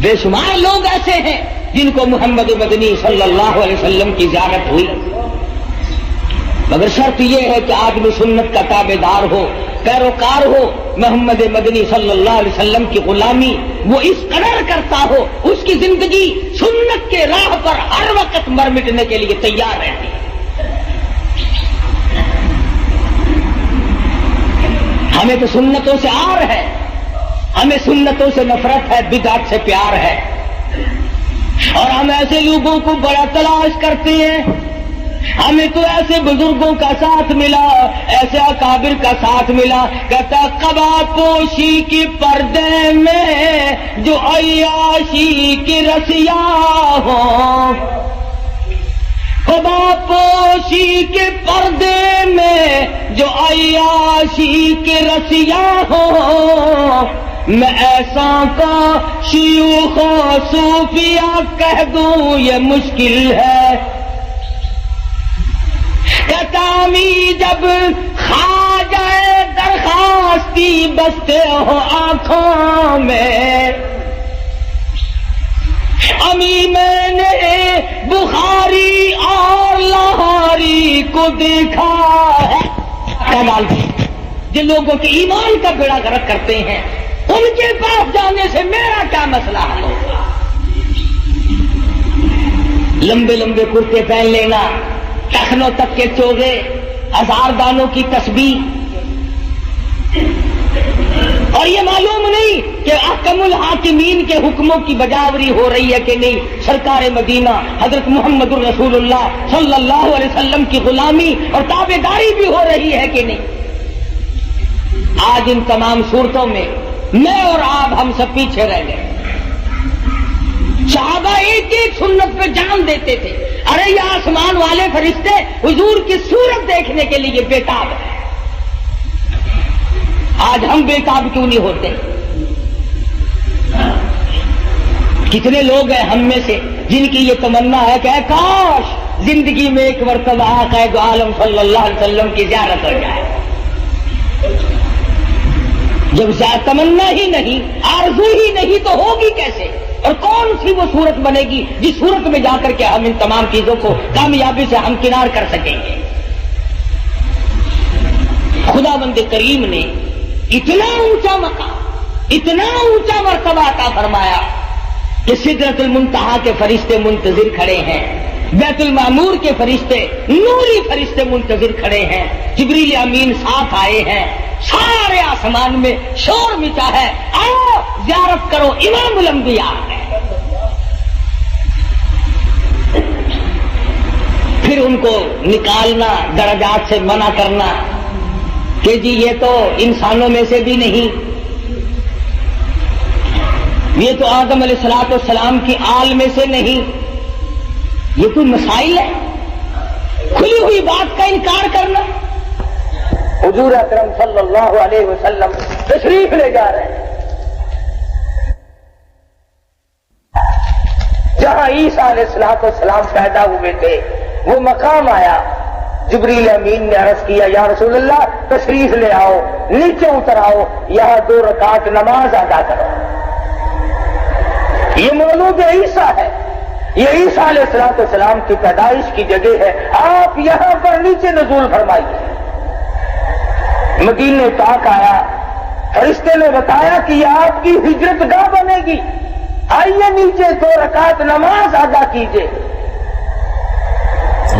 بے شمار لوگ ایسے ہیں جن کو محمد مدنی صلی اللہ علیہ وسلم کی زیارت ہوئی، مگر شرط یہ ہے کہ آدمی سنت کا تابع دار ہو، پیروکار ہو، محمد مدنی صلی اللہ علیہ وسلم کی غلامی وہ اس قدر کرتا ہو، اس کی زندگی سنت کے راہ پر ہر وقت مر مٹنے کے لیے تیار رہتی ہے۔ ہمیں تو سنتوں سے آر ہے، ہمیں سنتوں سے نفرت ہے، بدعت سے پیار ہے، اور ہم ایسے لوگوں کو بڑا تلاش کرتے ہیں۔ ہمیں تو ایسے بزرگوں کا ساتھ ملا، ایسے اکابر کا ساتھ ملا، کہتا قبا پوشی کی پردے میں جو عیاشی کی رسیا ہوں، قبا پوشی کے پردے میں جو عیاشی کی رسیا ہوں، میں ایسا کا شیوخ و صوفیہ کہہ دوں یہ مشکل ہے۔ کتامی جب کھا جائے درخواستی بستے ہو آنکھوں میں، امی میں نے بخاری اور لاہوری کو دیکھا ہے۔ جن لوگوں کے ایمان کا بیڑا غرق کرتے ہیں ان کے پاس جانے سے میرا کیا مسئلہ حل ہوگا؟ لمبے لمبے کرتے پہن لینا، ٹخنوں تک کے چوغے، ہزار دانوں کی تسبیح، اور یہ معلوم نہیں کہ احکم الحاکمین کے حکموں کی بجاوری ہو رہی ہے کہ نہیں، سرکار مدینہ حضرت محمد الرسول اللہ صلی اللہ علیہ وسلم کی غلامی اور تابع داری بھی ہو رہی ہے کہ نہیں۔ آج ان تمام صورتوں میں میں اور آپ ہم سب پیچھے رہ گئے۔ صحابہ ایک ایک سنت پہ جان دیتے تھے، ارے یہ آسمان والے فرشتے حضور کی صورت دیکھنے کے لیے بےتاب ہیں۔ آج ہم بےتاب کیوں نہیں ہوتے؟ کتنے لوگ ہیں ہم میں سے جن کی یہ تمنا ہے کہ اے کاش زندگی میں ایک مرتبہ آقا دو عالم صلی اللہ علیہ وسلم کی زیارت ہو جائے۔ جب تمنا ہی نہیں، آرزو ہی نہیں، تو ہوگی کیسے؟ اور کون سی وہ صورت بنے گی جس صورت میں جا کر کے ہم ان تمام چیزوں کو کامیابی سے ہمکنار کر سکیں گے؟ خدا بند کریم نے اتنا اونچا مقام، اتنا اونچا مرتبہ عطا فرمایا کہ سدرۃ المنتہا کے فرشتے منتظر کھڑے ہیں، بیت المعمور کے فرشتے، نوری فرشتے منتظر کھڑے ہیں، جبریل امین ساتھ آئے ہیں، سارے آسمان میں شور مچا ہے، آؤ زیارت کرو، امام الانبیاء ہے۔ پھر ان کو نکالنا، درجات سے منع کرنا کہ جی یہ تو انسانوں میں سے بھی نہیں، یہ تو آدم علیہ الصلوۃ والسلام کی آل میں سے نہیں، یہ کوئی مسائل ہے؟ کھلی ہوئی بات کا انکار کرنا۔ حضور اکرم صلی اللہ علیہ وسلم تشریف لے جا رہے ہیں جہاں عیسیٰ علیہ الصلوۃ والسلام پیدا ہوئے تھے، وہ مقام آیا، جبریل امین نے عرض کیا یا رسول اللہ تشریف لے آؤ، نیچے اتر آؤ، یہاں 2 رکعت نماز ادا کرو۔ یہ مولود عیسیٰ ہے، یہ عیسیٰ علیہ الصلوۃ والسلام کی پیدائش کی جگہ ہے، آپ یہاں پر نیچے نزول فرمائیے۔ مدینے پاک آیا، فرشتے نے بتایا کہ یہ آپ کی ہجرت گاہ بنے گی، آئیے نیچے 2 رکعت نماز ادا کیجیے۔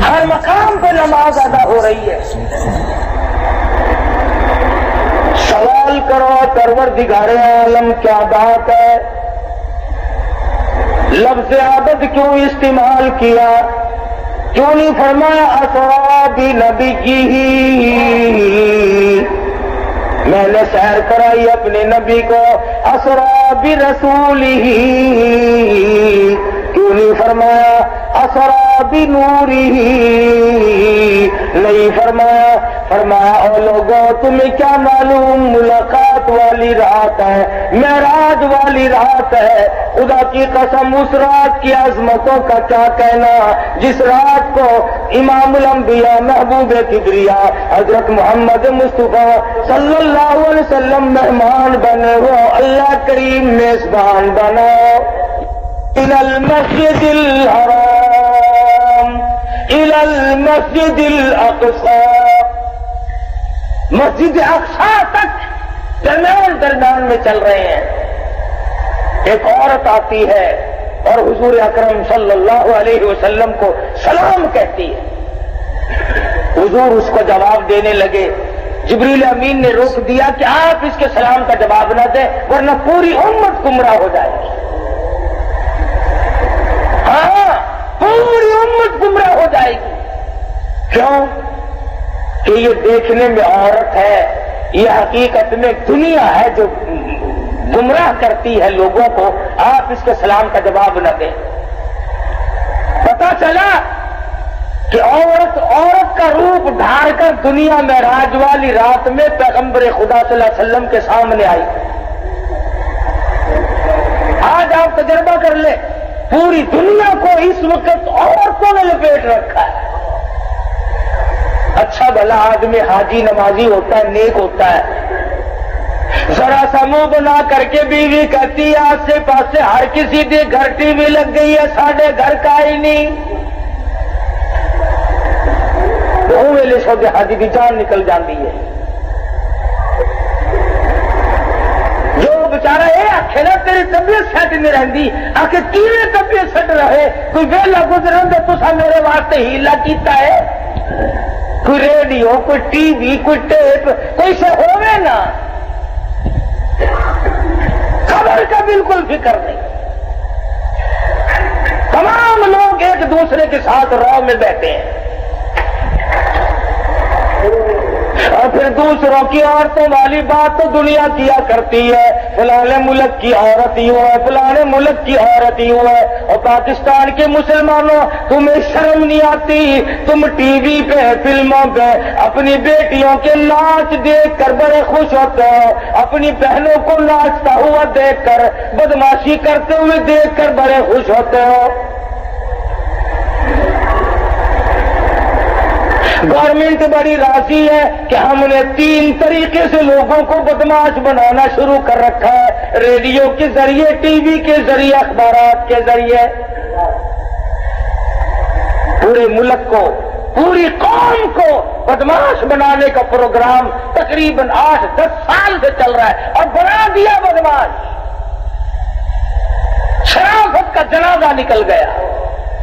ہر مقام پہ نماز ادا ہو رہی ہے۔ سوال کرو پروردگار عالم کیا بات ہے، لفظ عبد کیوں استعمال کیا؟ کیوں نہیں فرمایا اسرا بنبیہ؟ میں نے سیر کرائی اپنے نبی کو، اسرا برسولہ، کیوں نہیں فرمایا اسرا بنورہ؟ نہیں فرمایا۔ فرمایا او لوگوں تمہیں کیا معلوم ملاقات برات والی رات ہے، معراج والی رات ہے۔ خدا کی قسم اس رات کی عظمتوں کا کیا کہنا، جس رات کو امام الانبیاء محبوب کبریا حضرت محمد مصطفیٰ صلی اللہ علیہ وسلم مہمان بنے ہو، اللہ کریم میزبان بنا۔ إلى المسجد الحرام إلى المسجد الأقصى، مسجد اقصی تک درمیان میں چل رہے ہیں۔ ایک عورت آتی ہے اور حضور اکرم صلی اللہ علیہ وسلم کو سلام کہتی ہے۔ حضور اس کو جواب دینے لگے، جبریل امین نے روک دیا کہ آپ اس کے سلام کا جواب نہ دیں ورنہ پوری امت گمراہ ہو جائے گی۔ ہاں، پوری امت گمراہ ہو جائے گی۔ کیوں؟ کہ یہ دیکھنے میں عورت ہے، یہ حقیقت میں دنیا ہے جو گمراہ کرتی ہے لوگوں کو۔ آپ اس کے سلام کا جواب نہ دیں۔ پتا چلا کہ عورت کا روپ ڈھار کر دنیا میں معراج والی رات میں پیغمبر خدا صلی اللہ علیہ وسلم کے سامنے آئی۔ آج آپ تجربہ کر لیں، پوری دنیا کو اس وقت عورتوں نے لپیٹ رکھا ہے۔ اچھا بھلا آدمی حاجی نمازی ہوتا ہے، نیک ہوتا ہے، ذرا سا منہ بنا کر کے بیوی کہتی ہے آسے پاسے ہر کسی دے گھر ٹی وی لگ گئی ہے، ساڈے گھر کا ہی نہیں۔ وہ ویلے سو حاجی کی جان نکل جاتی ہے۔ جو بچارا یہ آخے نا تیری طبیعت سیٹ نہیں رہتی، آخر کیویں طبیعت سیٹ رہے؟ کوئی ویلا گزرن تو تسا میرے واسطے ہیلا کیتا ہے؟ کوئی ریڈیو، کوئی ٹی وی، کوئی ٹیپ، کوئی سے ہوئے نا۔ خبر کا بالکل فکر نہیں۔ تمام لوگ ایک دوسرے کے ساتھ راہ میں بیٹھے ہیں، اور پھر دوسروں کی عورتوں والی بات تو دنیا کیا کرتی ہے، فلانے ملک کی عورت یوں ہے، فلانے ملک کی عورت یوں ہے۔ اور پاکستان کے مسلمانوں، تمہیں شرم نہیں آتی؟ تم ٹی وی پہ، فلموں پہ اپنی بیٹیوں کے ناچ دیکھ کر بڑے خوش ہوتے ہو، اپنی بہنوں کو ناچتا ہوا دیکھ کر، بدماشی کرتے ہوئے دیکھ کر بڑے خوش ہوتے ہو۔ گورنمنٹ بڑی راضی ہے کہ ہم نے 3 طریقے سے لوگوں کو بدماش بنانا شروع کر رکھا ہے، ریڈیو کے ذریعے، ٹی وی کے ذریعے، اخبارات کے ذریعے۔ پورے ملک کو، پوری قوم کو بدماش بنانے کا پروگرام تقریباً 8-10 سال سے چل رہا ہے، اور بنا دیا بدماش۔ شرافت کا جنازہ نکل گیا،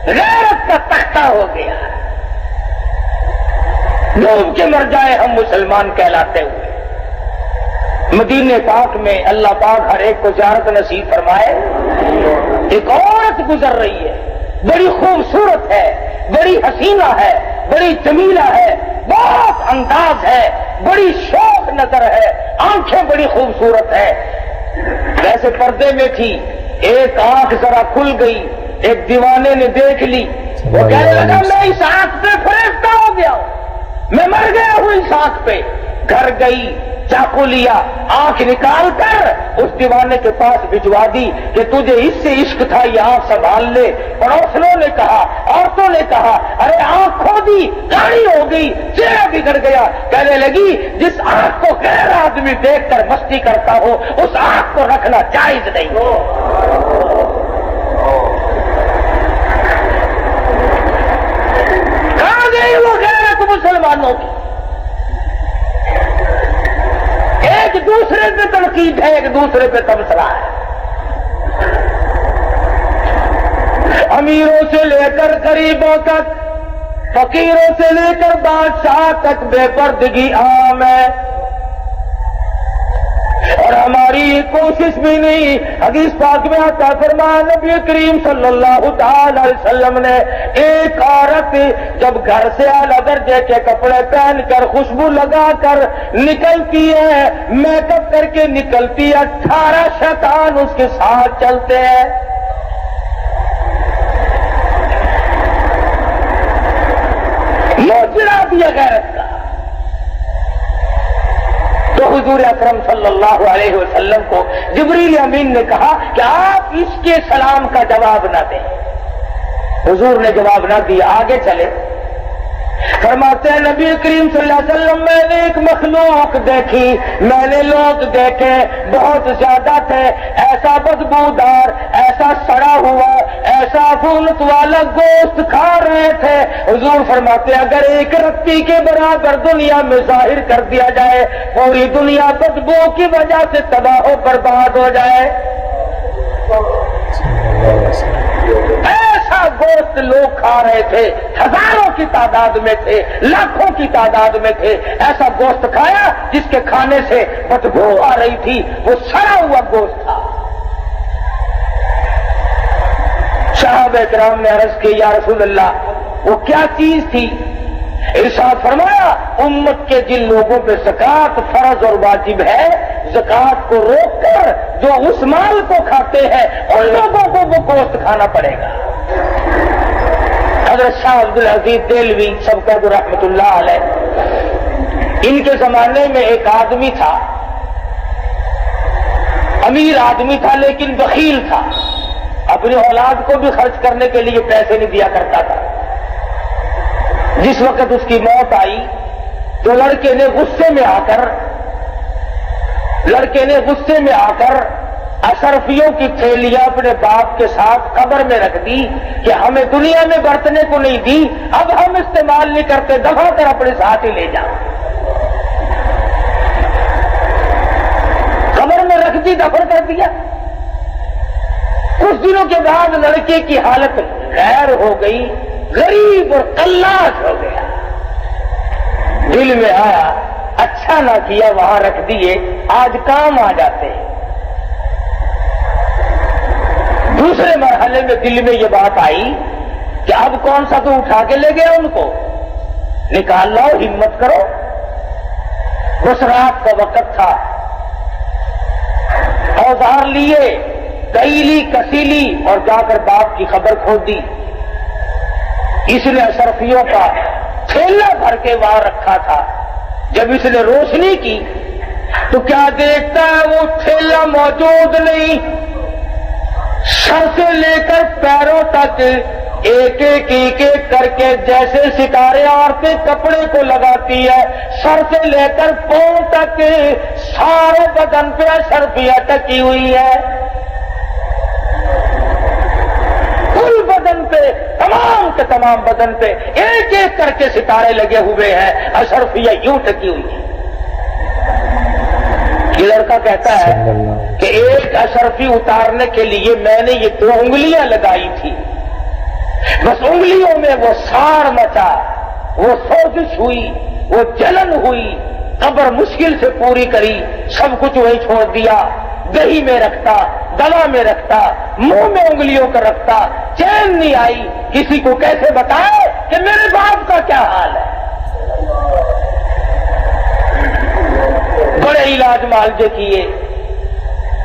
غیرت کا تختہ ہو گیا۔ ڈوب کے مر جائے ہم مسلمان کہلاتے ہوئے۔ مدینے پاک میں اللہ پاک ہر ایک کو زیارت نصیب فرمائے۔ ایک عورت گزر رہی ہے، بڑی خوبصورت ہے، بڑی حسینہ ہے، بڑی جمیلہ ہے، بہت انداز ہے، بڑی شوق نظر ہے، آنکھیں بڑی خوبصورت ہے۔ ویسے پردے میں تھی، ایک آنکھ ذرا کھل گئی، ایک دیوانے نے دیکھ لی، وہ کہنے لگا میں اس آنکھ پہ فرشتہ ہو گیا ہوں، میں مر گیا ہوں اس آنکھ پہ۔ گھر گئی، چاقو لیا، آنکھ نکال کر اس دیوانے کے پاس بھجوا دی کہ تجھے اس سے عشق تھا، یہ آنکھ سنبھال لے۔ پڑوسنوں نے کہا، عورتوں نے کہا، ارے آنکھ کھو دی، کالی ہو گئی، چہرہ بگڑ گیا۔ کہنے لگی جس آنکھ کو غیر آدمی دیکھ کر مستی کرتا ہو، اس آنکھ کو رکھنا جائز نہیں ہو۔ کہاں گئی وہ غیرت مسلمانوں کی؟ ایک دوسرے پہ تنقید ہے، ایک دوسرے پہ تبصرہ ہے۔ امیروں سے لے کر غریبوں تک، فقیروں سے لے کر بادشاہ تک بے پردگی عام ہے، اور ہماری کوشش بھی نہیں۔ حدیث پاک میں آتا فرمایا نبی کریم صلی اللہ تعالی علیہ وسلم نے، ایک عورت جب گھر سے اعلیٰ درجے کے کپڑے پہن کر، خوشبو لگا کر نکلتی ہے، میک اپ کر کے نکلتی ہے، 18 شیطان اس کے ساتھ چلتے ہیں۔ موجرا دیا غیرت کا۔ تو تو حضور اکرم صلی اللہ علیہ وسلم کو جبریل امین نے کہا کہ آپ اس کے سلام کا جواب نہ دیں. حضور نے جواب نہ دیا, آگے چلے. فرماتے ہیں نبی کریم صلی اللہ علیہ وسلم میں نے ایک مخلوق دیکھی, میں نے لوگ دیکھے بہت زیادہ تھے, ایسا بدبودار, ایسا سڑا ہوا, ایسا فونت والا گوشت کھا رہے تھے. حضور فرماتے ہیں اگر ایک رتی کے برابر دنیا میں ظاہر کر دیا جائے, پوری دنیا بدبو کی وجہ سے تباہ و برباد ہو جائے. ایسا گوشت لوگ کھا رہے تھے, ہزاروں کی تعداد میں تھے, لاکھوں کی تعداد میں تھے. ایسا گوشت کھایا جس کے کھانے سے بدبو آ رہی تھی, وہ سڑا ہوا گوشت تھا. صحابہ کرام نے عرض کی یا رسول اللہ وہ کیا چیز تھی؟ ارشاد فرمایا امت کے جن لوگوں پہ زکات فرض اور واجب ہے, زکات کو روک کر جو اس مال کو کھاتے ہیں ان لوگوں کو وہ گوشت کھانا پڑے گا. حضرت شاہ عبدالعزیز دہلوی سب کا رحمت اللہ علیہ, ان کے زمانے میں ایک آدمی تھا, امیر آدمی تھا لیکن بخیل تھا, اپنی اولاد کو بھی خرچ کرنے کے لیے پیسے نہیں دیا کرتا تھا. جس وقت اس کی موت آئی تو لڑکے نے غصے میں آ کر اشرفیوں کی تھیلیاں اپنے باپ کے ساتھ قبر میں رکھ دی کہ ہمیں دنیا میں برتنے کو نہیں دی, اب ہم استعمال نہیں کرتے, دفع کر اپنے ساتھ ہی لے جاؤ. قبر میں رکھ دی, دفن کر دیا. کچھ دنوں کے بعد لڑکے کی حالت غیر ہو گئی, غریب اور قلاش ہو گیا. دل میں آیا اچھا نہ کیا وہاں رکھ دیے, آج کام آ جاتے. دوسرے مرحلے میں دل میں یہ بات آئی کہ اب کون سا تو اٹھا کے لے گیا, ان کو نکال لاؤ, ہمت کرو. بس رات کا وقت تھا, اوزار لیے, کیلی کسیلی اور جا کر باپ کی خبر کھود دی. اس نے اشرفیوں کا تھیلا بھر کے وہاں رکھا تھا. جب اس نے روشنی کی تو کیا دیکھتا ہے وہ تھیلا موجود نہیں. سر سے لے کر پیروں تک ایک ایک کر کے جیسے ستارے عورتیں کپڑے کو لگاتی ہے, سر سے لے کر پاؤں تک سارے بدن پہ اشرفیاں ٹکی ہوئی ہے. کل بدن پہ, تمام کے تمام بدن پہ ایک ایک کر کے ستارے لگے ہوئے ہیں, اشرفیاں یوں ٹکی ہوئی ہیں. یہ لڑکا کہتا ہے کہ ایک اشرفی اتارنے کے لیے میں نے یہ 2 انگلیاں لگائی تھی, بس انگلیوں میں وہ سار مچا, وہ سوزش ہوئی, وہ جلن ہوئی, قبر مشکل سے پوری کری, سب کچھ وہیں چھوڑ دیا. دہی میں رکھتا, دوا میں رکھتا, منہ میں انگلیوں کا رکھتا, چین نہیں آئی. کسی کو کیسے بتائے کہ میرے باپ کا کیا حال ہے. بڑے علاج معالجے کیے,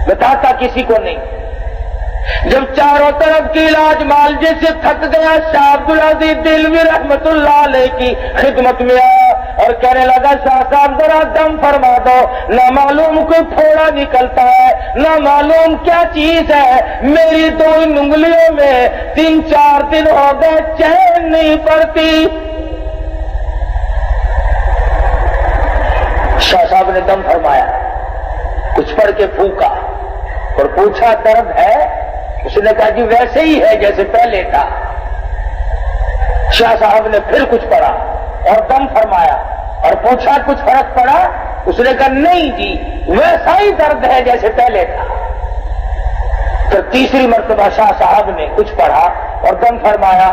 بتاتا کسی کو نہیں. جب چاروں طرف کی علاج معالجے سے تھک گیا, شاہ عبدالعزیز دہلوی رحمت اللہ علیہ کی خدمت میں آیا اور کہنے لگا شاہ صاحب ذرا دم فرما دو, نہ معلوم کوئی پھوڑا نکلتا ہے, نہ معلوم کیا چیز ہے, میری 2 انگلیوں میں 3-4 دن ہو گئے چین نہیں پڑتی. شاہ صاحب نے دم فرمایا, کچھ پڑھ کے پھونکا اور پوچھا درد ہے؟ اس نے کہا جی ویسے ہی ہے جیسے پہلے تھا. شاہ صاحب نے پھر کچھ پڑھا اور دم فرمایا اور پوچھا کچھ فرق پڑا؟ اس نے کہا نہیں جی ویسا ہی درد ہے جیسے پہلے تھا. پھر تیسری مرتبہ شاہ صاحب نے کچھ پڑھا اور دم فرمایا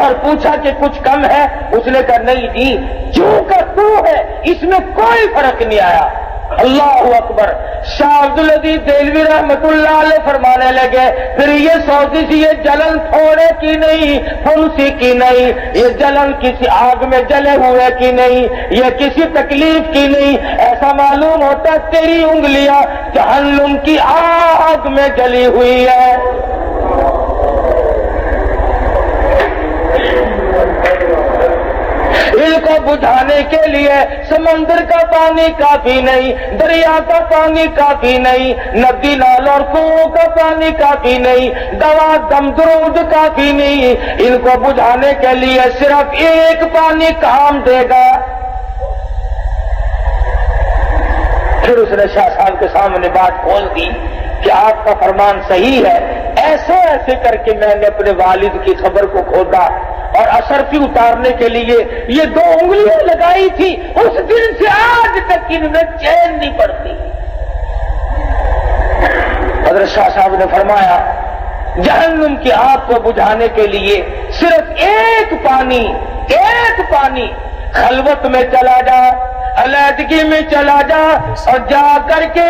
اور پوچھا کہ کچھ کم ہے؟ اس نے کہا نہیں جی جو کا تو ہے, اس میں کوئی فرق نہیں آیا. اللہ اکبر. شاہ عبدالعزیز دہلوی رحمت اللہ علیہ فرمانے لگے پھر یہ سوزش, یہ جلن تھوڑے کی نہیں, پھنسی کی نہیں, یہ جلن کسی آگ میں جلے ہوئے کی نہیں, یہ کسی تکلیف کی نہیں. ایسا معلوم ہوتا تیری انگلیاں جہنم کی آگ میں جلی ہوئی ہے. دل کو بجھانے کے لیے سمندر کا پانی کافی نہیں، دریا کا پانی کافی نہیں، ندی نالوں اور کنووں کا پانی کافی نہیں، دوا دم درود کافی نہیں، ان کو بجھانے کے لیے صرف ایک پانی کام دے گا۔ پھر اس نے شاہ صاحب کے سامنے بات کھول دی کہ آپ کا فرمان صحیح ہے، ایسے ایسے کر کے میں نے اپنے والد کی خبر کو کھودا اور اشرفی اتارنے کے لیے یہ 2 انگلیاں لگائی تھی، اس دن سے آج تک ان میں چین نہیں پڑتی۔ حضرت شاہ صاحب نے فرمایا جہنم کی آگ کو بجھانے کے لیے صرف ایک پانی خلوت میں چلا جا، علیحدگی میں چلا جا اور جا کر کے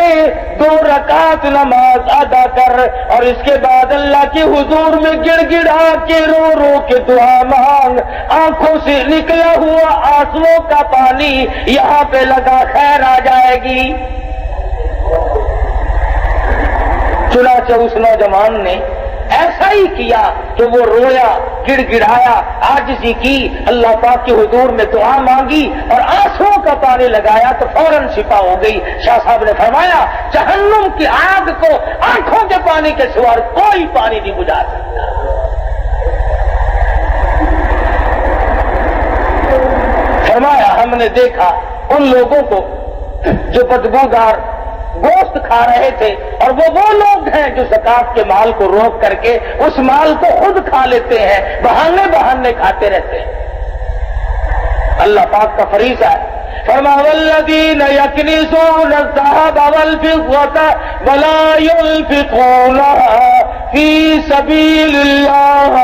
2 رکعت نماز ادا کر، اور اس کے بعد اللہ کے حضور میں گڑ گڑا کے رو رو کے دعا مانگ، آنکھوں سے نکلا ہوا آنسوؤں کا پانی یہاں پہ لگا، خیر آ جائے گی۔ چنانچہ اس نوجوان نے ایسا ہی کیا کہ وہ رویا، گڑ گڑایا، عاجزی کی، اللہ پاک کے حضور میں دعا مانگی اور آنسوؤں کا پانی لگایا تو فوراً شفا ہو گئی۔ شاہ صاحب نے فرمایا جہنم کی آگ کو آنکھوں کے پانی کے سوا کوئی پانی نہیں بجھا سکتا۔ فرمایا ہم نے دیکھا ان لوگوں کو جو بدبودار گوشت کھا رہے تھے، اور وہ لوگ ہیں جو زکات کے مال کو روک کر کے اس مال کو خود کھا لیتے ہیں، بہانے کھاتے رہتے ہیں۔ اللہ پاک کا فریضہ ہے، فرمایا والذین یکنزون الذهب والفضة ولا ينفقونها فی سبیل اللہ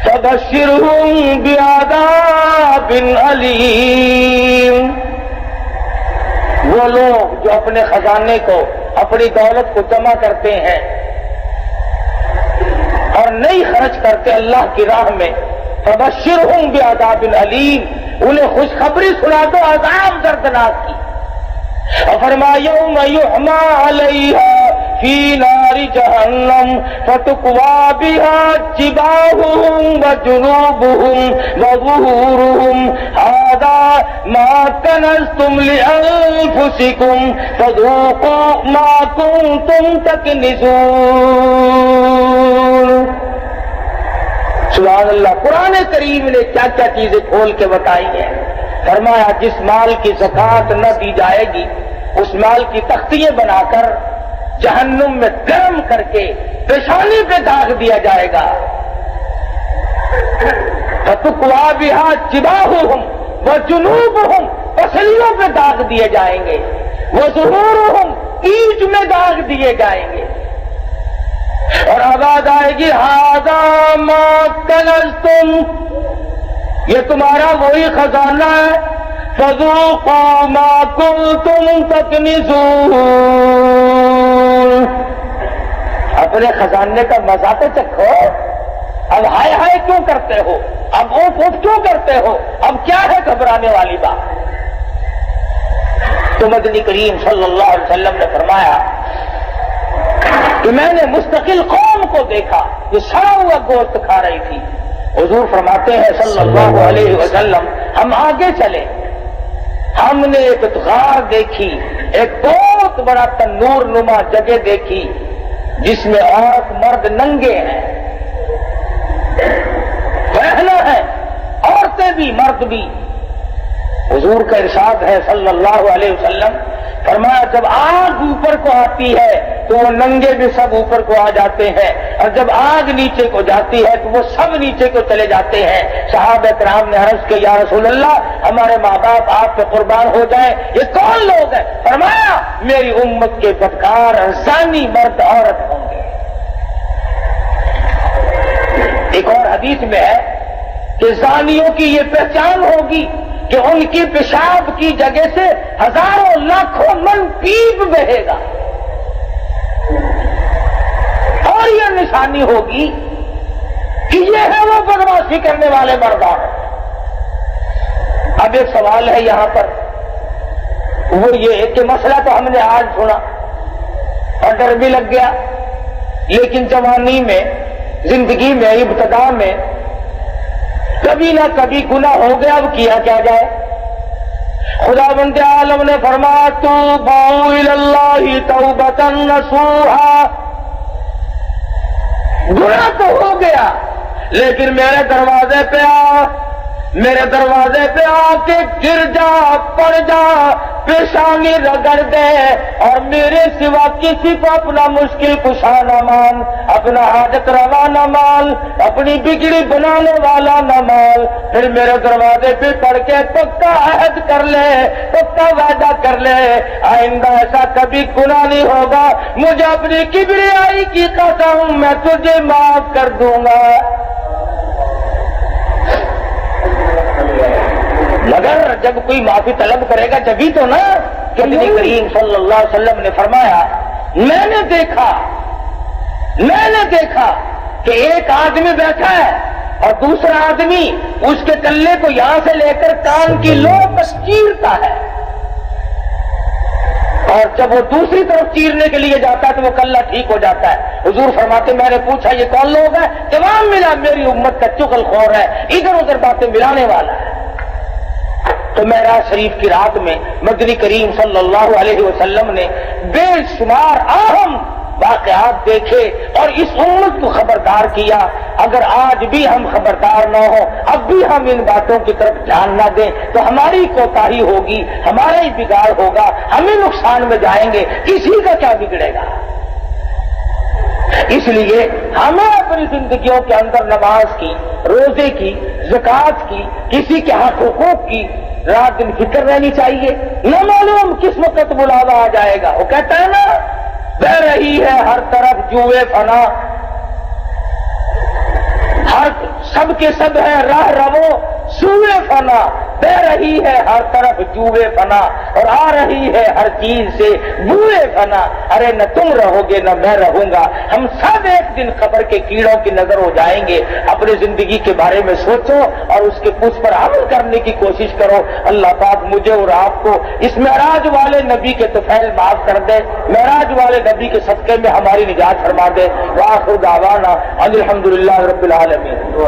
فبشرهم بعذاب علیم۔ وہ لوگ جو اپنے خزانے کو، اپنی دولت کو جمع کرتے ہیں اور نہیں خرچ کرتے اللہ کی راہ میں، فبشرہم بعذاب علیم، انہیں خوشخبری سنا دو عذاب دردناک کی۔ اور فرمایا یوم یحمى علیہا فی نار جہنم فتکوی بها جباہہم وجنوبہم وظہورہم ھذا ما کنزتم لانفسکم فذوقوا ما کنتم تکنزون۔ سبحان اللہ، قرآن کریم نے کیا کیا چیزیں کھول کے بتائی ہیں۔ فرمایا جس مال کی زکات نہ دی جائے گی اس مال کی تختیاں بنا کر جہنم میں گرم کر کے پیشانی پہ داغ دیا جائے گا۔ فَتُقْوَى بِهَا جِبَاهُهُمْ وَجُنُوبُهُمْ، پسلیوں پہ داغ دیے جائیں گے، وَظُهُورُهُمْ، پیٹھ میں داغ دیے جائیں گے، اور آواز آئے گی هَذَا مَا كَنَزْتُمْ، یہ تمہارا وہی خزانہ ہے، فَذُوقُوا مَا كُنتُمْ تَكْنِزُونَ، اپنے خزانے کا مزہ تو چکھو، اب ہائے ہائے کیوں کرتے ہو، اب اوف اوف کیوں کرتے ہو، اب کیا ہے گھبرانے والی بات؟ تو مدنی کریم صلی اللہ علیہ وسلم نے فرمایا کہ میں نے مستقل قوم کو دیکھا جو سڑا ہوا گوشت کھا رہی تھی۔ حضور فرماتے ہیں صلی اللہ علیہ وسلم ہم آگے چلے، ہم نے ایک غار دیکھی، ایک بہت بڑا تنور نما جگہ دیکھی جس میں عورت مرد ننگے ہیں، بہنا ہے، عورتیں بھی مرد بھی۔ حضور کا ارشاد ہے صلی اللہ علیہ وسلم، فرمایا جب آگ اوپر کو آتی ہے تو وہ ننگے بھی سب اوپر کو آ جاتے ہیں، اور جب آگ نیچے کو جاتی ہے تو وہ سب نیچے کو چلے جاتے ہیں۔ صحابہ کرام نے عرض کیا یا رسول اللہ ہمارے ماں باپ آپ پہ قربان ہو جائیں، یہ کون لوگ ہیں؟ فرمایا میری امت کے بدکار زانی مرد عورت ہوں گے۔ ایک اور حدیث میں ہے کہ زانیوں کی یہ پہچان ہوگی کہ ان کی پیشاب کی جگہ سے ہزاروں لاکھوں من پیپ بہے گا، اور یہ نشانی ہوگی کہ یہ ہے وہ بدماشی کرنے والے مردان۔ اب ایک سوال ہے یہاں پر، وہ یہ کہ مسئلہ تو ہم نے آج سنا اور ڈر بھی لگ گیا، لیکن جوانی میں، زندگی میں، ابتدا میں کبھی نہ کبھی گناہ ہو گیا، اب کیا کیا جائے؟ خدا بند عالم نے فرمایا توبوا الی اللہ توبۃ نصوحا، گناہ تو ہو گیا لیکن میرے دروازے پہ آ، میرے دروازے پہ آ کے گر جا، پڑ جا، پیشانی رگڑ دے اور میرے سوا کسی کو اپنا مشکل کشا نہ مان، اپنا حاجت روا نہ مان، اپنی بگڑی بنانے والا نہ مان، پھر میرے دروازے پہ پڑھ کے پکا عہد کر لے، پکا وعدہ کر لے آئندہ ایسا کبھی گناہ نہیں ہوگا، مجھے اپنی کبریائی کی قسم میں تجھے معاف کر دوں گا۔ مگر جب کوئی معافی طلب کرے گا جبھی تو نا کہ نبی کریم صلی اللہ علیہ وسلم نے فرمایا میں نے دیکھا کہ ایک آدمی بیٹھا ہے اور دوسرا آدمی اس کے کلے کو یہاں سے لے کر کان کی لو تک چیرتا ہے، اور جب وہ دوسری طرف چیرنے کے لیے جاتا ہے تو وہ کلہ ٹھیک ہو جاتا ہے۔ حضور فرماتے میں نے پوچھا یہ کون لوگ ہیں؟ جواب ملا میری امت کا چغل خور ہے، ادھر ادھر باتیں ملانے والا ہے۔ تو معراج شریف کی رات میں مدنی کریم صلی اللہ علیہ وسلم نے بے شمار اہم واقعات دیکھے اور اس امت کو خبردار کیا۔ اگر آج بھی ہم خبردار نہ ہوں، اب بھی ہم ان باتوں کی طرف دھیان نہ دیں تو ہماری کوتاہی ہوگی، ہمارا ہی بگاڑ ہوگا، ہمیں نقصان میں جائیں گے، کسی کا کیا بگڑے گا۔ اس لیے ہمیں اپنی زندگیوں کے اندر نماز کی، روزے کی، زکوٰۃ کی، کسی کے حقوق کی رات دن فکر رہنی چاہیے۔ نہ معلوم کس وقت بلاوا آ جائے گا۔ وہ کہتا ہے نا بہ رہی ہے ہر طرف جوئے فنا، ہر سب کے سب ہے راہ رو سوئے فنا، بہ رہی ہے ہر طرف جوئے فنا اور آ رہی ہے ہر چیز سے بوئے فنا۔ ارے نہ تم رہو گے نہ میں رہوں گا، ہم سب ایک دن قبر کے کیڑوں کی نظر ہو جائیں گے۔ اپنی زندگی کے بارے میں سوچو اور اس کے پوچھ پر عمل کرنے کی کوشش کرو۔ اللہ پاک مجھے اور آپ کو اس معراج والے نبی کے طفیل معاف کر دے، معراج والے نبی کے صدقے میں ہماری نجات فرما دے۔ وآخر دعوانا ان الحمدللہ رب العالمین۔